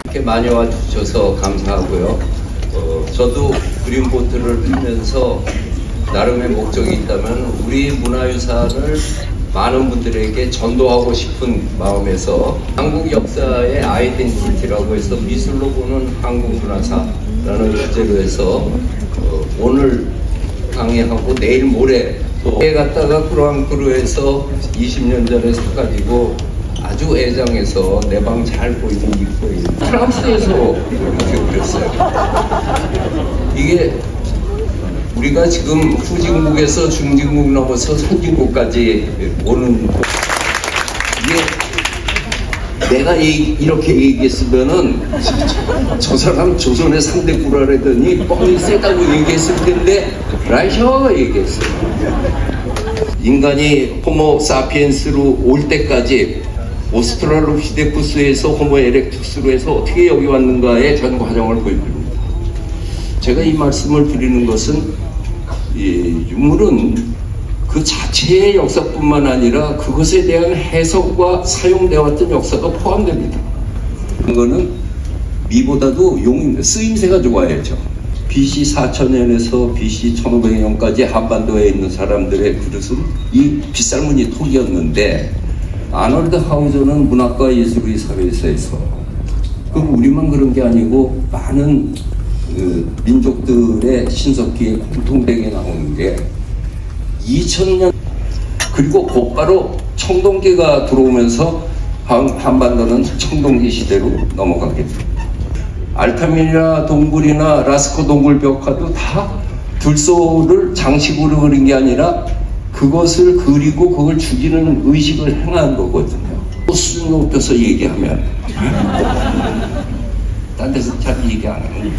이렇게 많이 와주셔서 감사하고요. 저도 그린보트를 하면서 나름의 목적이 있다면 우리 문화유산을 많은 분들에게 전도하고 싶은 마음에서 한국 역사의 아이덴티티라고 해서 미술로 보는 한국 문화사라는 주제로 해서 오늘 강의하고 내일 모레 또 갔다가 쿠르앙쿠르에서 20년 전에 사가지고 아주 애장해서 내 방 잘 보이는 입구에 프랑스에서 이렇게 그렸어요. 이게 우리가 지금 후진국에서 중진국 넘어서 선진국까지 오는 이게 내가 이렇게 얘기했으면은 저 사람 조선의 3대 구라라더니 뻥이 세다고 얘기했을 텐데 라이셔가 얘기했어요. 인간이 호모 사피엔스로 올 때까지 오스트랄로피테쿠스에서 호모 에렉투스로 해서 어떻게 여기 왔는가의 전 과정을 보여줍니다. 제가 이 말씀을 드리는 것은 이 유물은 그 자체의 역사뿐만 아니라 그것에 대한 해석과 사용되어 왔던 역사가 포함됩니다. 그거는 미보다도 용입니다. 쓰임새가 좋아야죠. BC 4000년에서 BC 1500년까지 한반도에 있는 사람들의 그릇은 이 빗살무늬 톡이었는데 아놀드 하우저는 문학과 예술의 사회에서 그럼 우리만 그런 게 아니고 많은 민족들의 신석기에 공통되게 나오는 게 2000년 그리고 곧바로 청동기가 들어오면서 한반도는 청동기 시대로 가게 됩니다. 알타미라 동굴이나 라스코 동굴 벽화도 다 들소를 장식으로 그린 게 아니라 그것을 그리고 그걸 죽이는 의식을 행한 거거든요. 수준 높여서 얘기하면 딴 데서 잘 얘기 안 해요.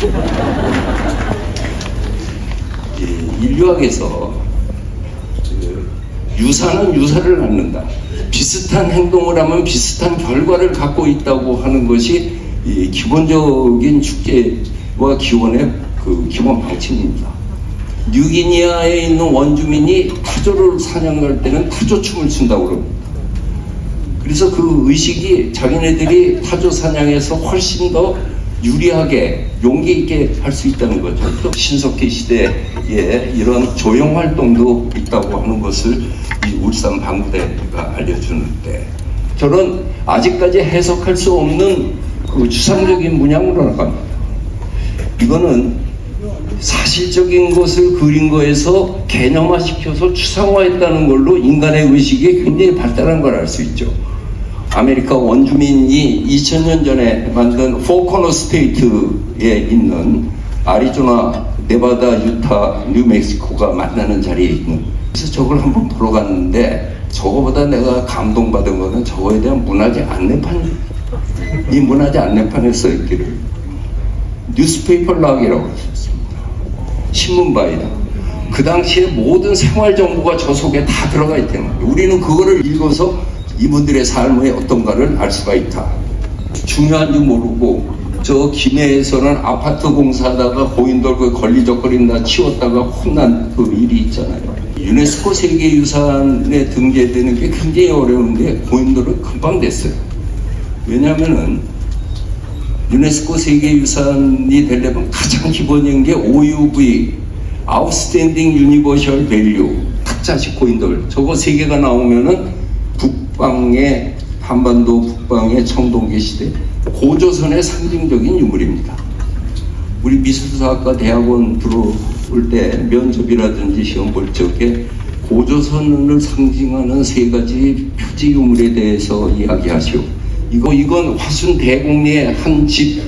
인류학에서 유사는 유사를 낳는다. 비슷한 행동을 하면 비슷한 결과를 갖고 있다고 하는 것이 이 기본적인 축제와 기원의 그 기본 방침입니다. 뉴기니아에 있는 원주민이 타조를 사냥할 때는 타조춤을 춘다고 그럽니다. 그래서 그 의식이 자기네들이 타조 사냥에서 훨씬 더 유리하게 용기 있게 할 수 있다는 거죠. 또 신석기 시대에 이런 조형 활동도 있다고 하는 것을 이 울산 방구대가 알려주는데 저는 아직까지 해석할 수 없는 그 추상적인 문양으로 나갑니다. 이거는 사실적인 것을 그린 거에서 개념화시켜서 추상화했다는 걸로 인간의 의식이 굉장히 발달한 걸 알 수 있죠. 아메리카 원주민이 2000년 전에 만든 포코너 스테이트에 있는 아리조나, 네바다, 유타, 뉴멕시코가 만나는 자리에 있는 그래서 저걸 한번 보러 갔는데 저거보다 내가 감동받은 거는 저거에 대한 문화재 안내판 이 문화재 안내판에 써있기를 뉴스페이퍼 락이라고 했습니다. 신문바이다. 그 당시에 모든 생활 정보가 저 속에 다 들어가 있다는 거예요. 우리는 그거를 읽어서 이분들의 삶의 어떤가를 알 수가 있다. 중요한 줄 모르고 저 김해에서는 아파트 공사하다가 고인돌 그 걸리적거린다 치웠다가 혼난 그 일이 있잖아요. 유네스코 세계유산에 등재되는 게 굉장히 어려운데 고인돌은 금방 됐어요. 왜냐하면은 유네스코 세계유산이 되려면 가장 기본인 게 OUV, Outstanding Universal Value, 탁자식 고인돌. 저거 3개가 나오면은 북방의 한반도 북방의 청동기 시대 고조선의 상징적인 유물입니다. 우리 미술사학과 대학원 들어올 때 면접이라든지 시험 볼 적에 고조선을 상징하는 3가지 표지 유물에 대해서 이야기하시오. 이건 화순 대곡리의 한 집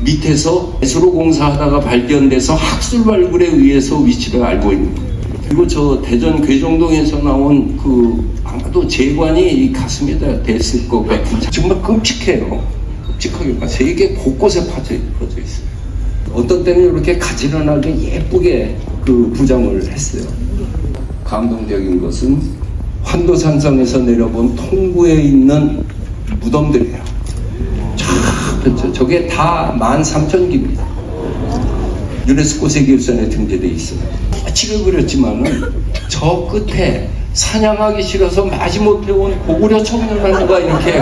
밑에서 배수로 공사하다가 발견돼서 학술 발굴에 의해서 위치를 알고 있는 거예요. 그리고 저 대전 괴정동에서 나온 그 아마도 재관이 이 가슴에다 댔을 것 같은 정말 끔찍해요. 끔찍하게 세계 곳곳에 퍼져 있어요. 어떤 때는 이렇게 가지런하게 예쁘게 그 부장을 했어요. 감동적인 것은 환도산성에서 내려본 통구에 있는 무덤들이에요. 저게 다 13,000기입니다. 유네스코 세계유산에 등재되어 있어요. 치를 그렸지만은 저 끝에 사냥하기 싫어서 마지못해 온 고구려 청년하는가 이렇게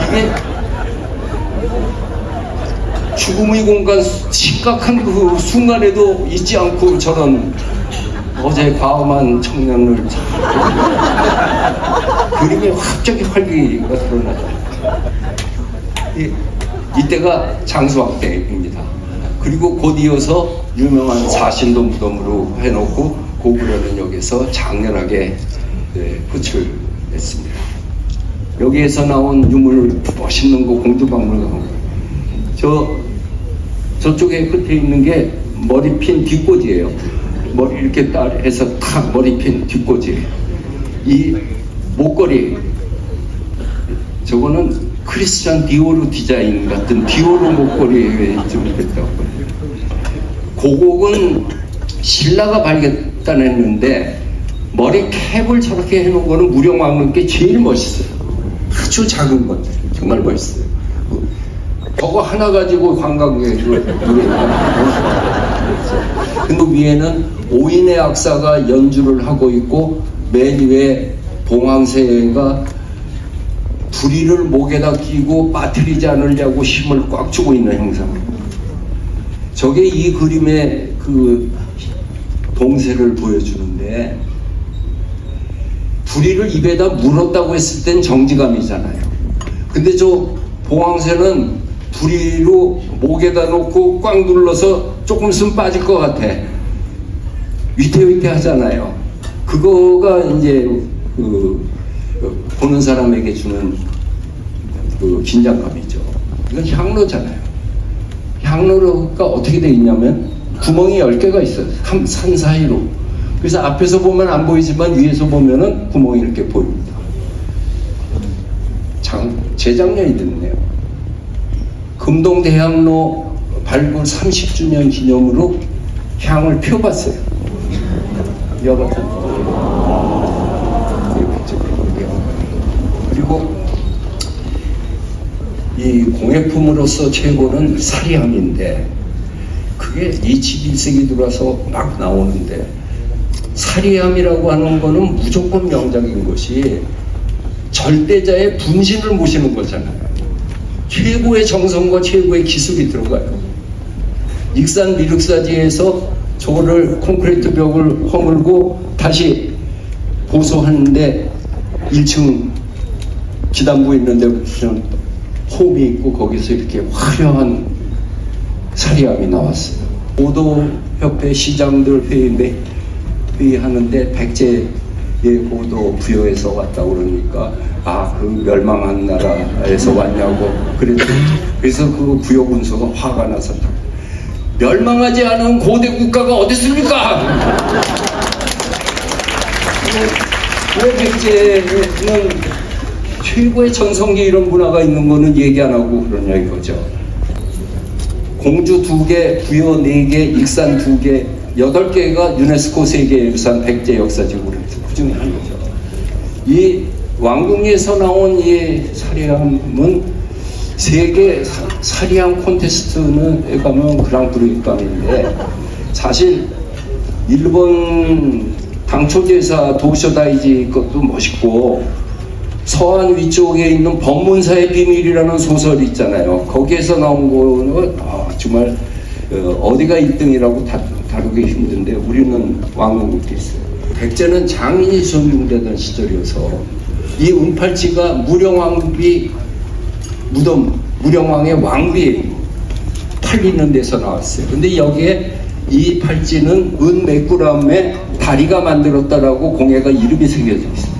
이게 죽음의 공간 심각한 그 순간에도 잊지 않고 저런 어제 과음한 청년을 그림에 갑자기 활기가 드러나죠. 이때가 장수왕 때입니다. 그리고 곧 이어서 유명한 사신도 무덤으로 해놓고 고구려는 여기서 장렬하게 끝을 냈습니다. 여기에서 나온 유물 멋있는 거 공주박물관, 저쪽에 끝에 있는 게 머리핀 뒷꽂이에요. 머리 이렇게 딱 해서 탁 머리핀 뒷꽂이. 이 목걸이, 저거는 크리스찬 디오르 디자인 같은 디오르 목걸이에 좀 됐다고. 고곡은 신라가 발견했는데 머리 캡을 저렇게 해놓은 거는 무령왕릉께 제일 멋있어요. 아주 작은 건데 정말 멋있어요. 저거 하나 가지고 관광객을 근데 위에는 오인의 악사가 연주를 하고 있고 맨 위에 봉황새가 부리를 목에다 끼고 빠뜨리지 않으려고 힘을 꽉 주고 있는 형상입니다. 저게 이 그림의 그 동세를 보여주는데, 부리를 입에다 물었다고 했을 땐 정지감이잖아요. 근데 저 봉황새는 부리로 목에다 놓고 꽉 눌러서 조금 있으면 빠질 것 같아. 위태위태 하잖아요. 그거가 이제 보는 사람에게 주는 그 긴장감이죠. 이건 향로잖아요. 향로가 어떻게 되어 있냐면 구멍이 10개가 있어요. 산 사이로. 그래서 앞에서 보면 안 보이지만 위에서 보면은 구멍이 이렇게 보입니다. 재작년이 됐네요. 금동대향로 발굴 30주년 기념으로 향을 펴봤어요. 열었죠. 그리고 이 공예품으로서 최고는 사리함인데, 그게 21세기 들어와서 막 나오는데, 사리함이라고 하는 거는 무조건 명작인 것이 절대자의 분신을 모시는 거잖아요. 최고의 정성과 최고의 기술이 들어가요. 익산 미륵사지에서 저거를 콘크리트 벽을 허물고 다시 보수하는데 1층 지단부에 있는데 무슨 홈이 있고 거기서 이렇게 화려한 사리함이 나왔어요. 고도협회 시장들 회의하는데 백제의 고도 부여에서 왔다 그러니까 그 멸망한 나라에서 왔냐고 그래서 그 부여 군수가 화가 나서 멸망하지 않은 고대 국가가 어디 있습니까? 왜 백제는 최고의 전성기 이런 문화가 있는 거는 얘기 안 하고 그러냐 이거죠. 공주 2개, 부여 4개, 익산 2개, 8개가 유네스코 세계유산 백제 역사지구로 해서 그 중에 하나죠. 이 왕궁에서 나온 이 사리함은 세계 사리함 콘테스트에 가면 그랑프리감인데, 사실 일본 당초제사 도쇼다이지 것도 멋있고, 서안 위쪽에 있는 법문사의 비밀이라는 소설이 있잖아요. 거기에서 나온 거는 정말 어디가 1등이라고 다루기 힘든데 우리는 왕궁국도 있어요. 백제는 장인이 존중되던 시절이어서 이 은팔찌가 무령왕비 무덤, 무령왕의 왕비 팔리는 데서 나왔어요. 근데 여기에 이 팔찌는 은 100g에 다리가 만들었다라고 공예가 이름이 새겨져 있어요.